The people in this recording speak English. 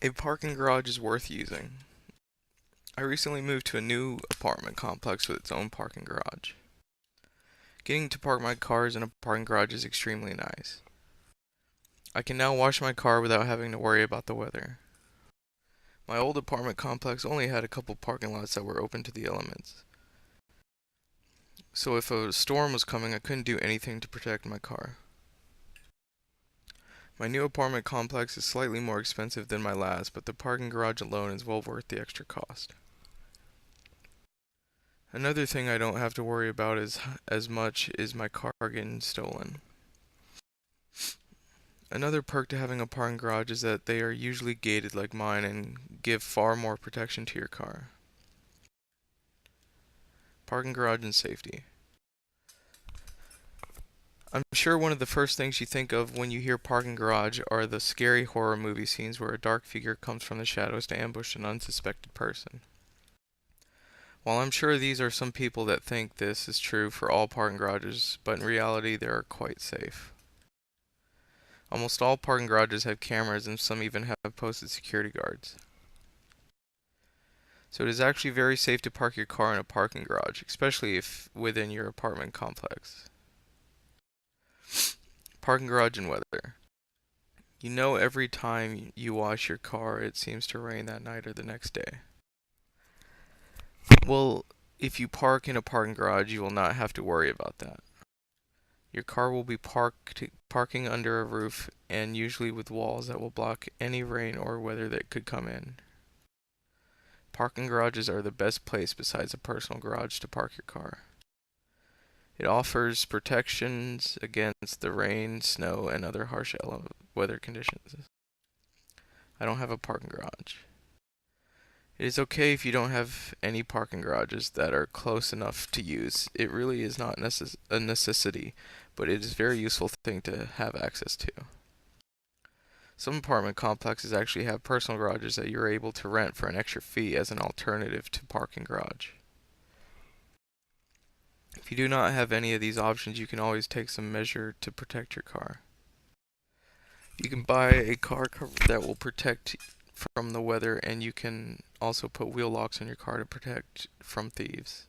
A parking garage is worth using. I recently moved to a new apartment complex with its own parking garage. Getting to park my cars in a parking garage is extremely nice. I can now wash my car without having to worry about the weather. My old apartment complex only had a couple parking lots that were open to the elements. So if a storm was coming, I couldn't do anything to protect my car. My new apartment complex is slightly more expensive than my last, but the parking garage alone is well worth the extra cost. Another thing I don't have to worry about as much is my car getting stolen. Another perk to having a parking garage is that they are usually gated like mine and give far more protection to your car. Parking garage and safety. I'm sure one of the first things you think of when you hear parking garage are the scary horror movie scenes where a dark figure comes from the shadows to ambush an unsuspected person. While I'm sure these are some people that think this is true for all parking garages, but in reality they are quite safe. Almost all parking garages have cameras and some even have posted security guards. So it is actually very safe to park your car in a parking garage, especially if within your apartment complex. Parking garage and weather. You know every time you wash your car it seems to rain that night or the next day. Well, if you park in a parking garage, you will not have to worry about that. Your car will be parking under a roof and usually with walls that will block any rain or weather that could come in. Parking garages are the best place besides a personal garage to park your car. It offers protections against the rain, snow, and other harsh weather conditions. I don't have a parking garage. It is okay if you don't have any parking garages that are close enough to use. It really is not a necessity, but it is a very useful thing to have access to. Some apartment complexes actually have personal garages that you're able to rent for an extra fee as an alternative to parking garage. If you do not have any of these options, you can always take some measure to protect your car. You can buy a car cover that will protect from the weather, and you can also put wheel locks on your car to protect from thieves.